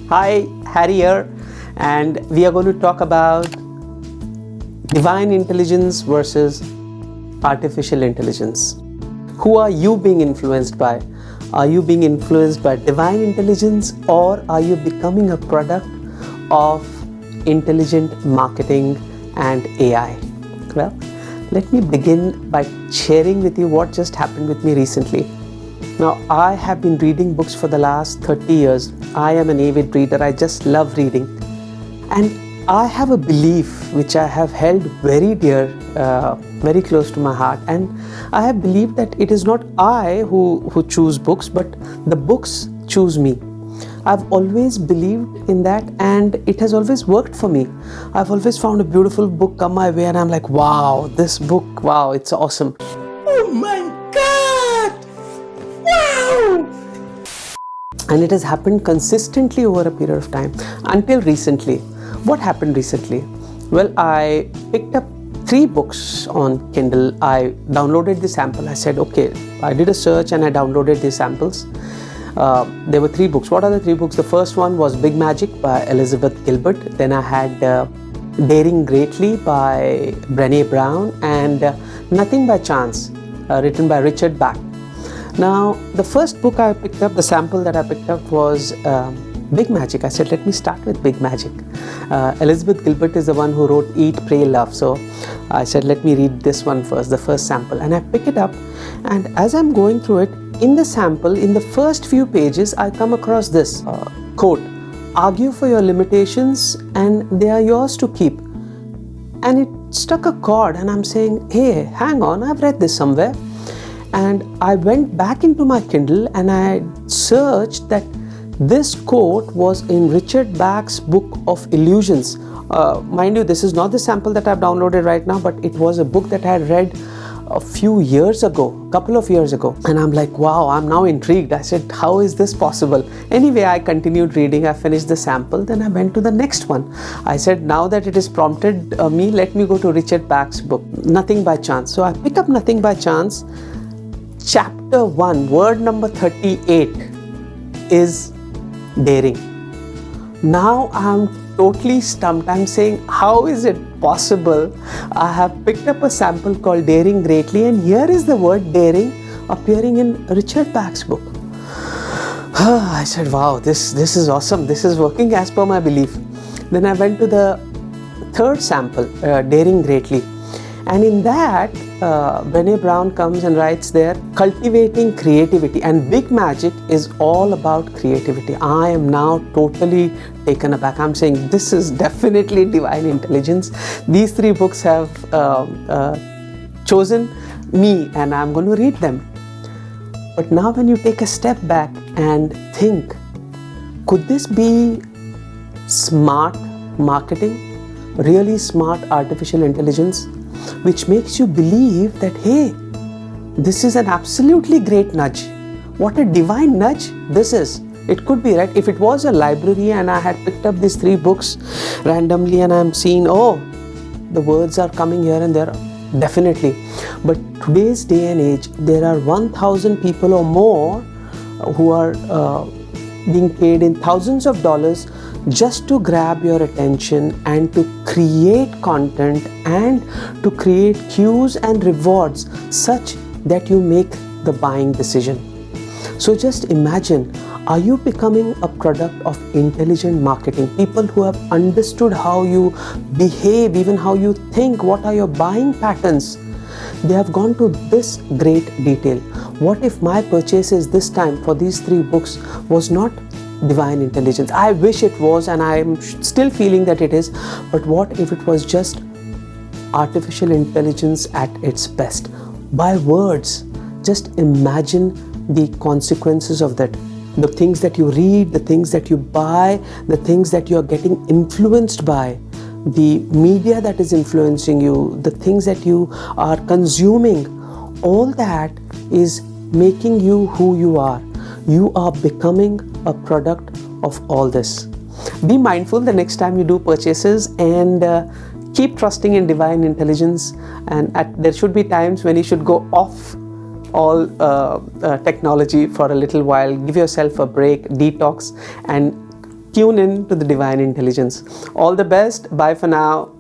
Hi, Harry here, and we are going to talk about divine intelligence versus artificial intelligence. Who are you being influenced by? Are you being influenced by divine intelligence, or are you becoming a product of intelligent marketing and AI? Well, let me begin by sharing with you what just happened with me recently. Now, I have been reading books for the last 30 years. I am an avid reader. I just love reading. And I have a belief which I have held very dear, very close to my heart. And I have believed that it is not I who choose books, but the books choose me. I've always believed in that, and it has always worked for me. I've always found a beautiful book come my way and I'm like, wow, this book, wow, it's awesome. Oh my God! Wow! And it has happened consistently over a period of time until recently. What happened recently? Well, I picked up 3 books on Kindle. I downloaded the sample. I said, okay, I did a search and I downloaded the samples. There were 3 books. What are the 3 books? The first one was Big Magic by Elizabeth Gilbert. Then I had Daring Greatly by Brené Brown, and Nothing by Chance, written by Richard Bach. Now, the first book I picked up, the sample that I picked up was Big Magic. I said, let me start with Big Magic. Elizabeth Gilbert is the one who wrote Eat, Pray, Love. So I said, let me read this one first, the first sample. And I pick it up, and as I'm going through it, in the sample, in the first few pages, I come across this quote: argue for your limitations and they are yours to keep. And it struck a chord, and I'm saying, hey, hang on, I've read this somewhere. And I went back into my Kindle and I searched that this quote was in Richard Bach's book of Illusions. Mind you, this is not the sample that I've downloaded right now, but it was a book that I had read a few years ago, couple of years ago. And I'm like, wow, I'm now intrigued. I said, how is this possible? Anyway, I continued reading. I finished the sample. Then I went to the next one. I said, now that it has prompted me, let me go to Richard Bach's book, Nothing by Chance. So I pick up Nothing by Chance. Chapter 1, word number 38 is daring. Now I'm totally stumped. I'm saying, how is it possible? I have picked up a sample called Daring Greatly, and here is the word daring appearing in Richard Bach's book. I said, wow, this is awesome. This is working as per my belief. Then I went to the third sample, Daring Greatly. And in that, Brené Brown comes and writes there, cultivating creativity. And Big Magic is all about creativity. I am now totally taken aback. I'm saying this is definitely divine intelligence. These 3 books have chosen me, and I'm going to read them. But now when you take a step back and think, could this be smart marketing, really smart artificial intelligence, which makes you believe that, hey, this is an absolutely great nudge. What a divine nudge this is. It could be, right? If it was a library and I had picked up these 3 books randomly and I'm seeing, oh, the words are coming here and there, definitely. But today's day and age, there are 1,000 people or more who are being paid in thousands of dollars just to grab your attention and to create content and to create cues and rewards such that you make the buying decision. So just imagine, are you becoming a product of intelligent marketing? People who have understood how you behave, even how you think, what are your buying patterns. They have gone to this great detail. What if my purchases this time for these 3 books was not divine intelligence? I wish it was, and I'm still feeling that it is, but what if it was just artificial intelligence at its best? By words, just imagine the consequences of that. The things that you read, the things that you buy, the things that you are getting influenced by, the media that is influencing you, the things that you are consuming, all that is making you who you are. You are becoming a product of all this. Be mindful the next time you do purchases, and keep trusting in divine intelligence. And there should be times when you should go off all technology for a little while. Give yourself a break, detox, and tune in to the divine intelligence. All the best. Bye for now.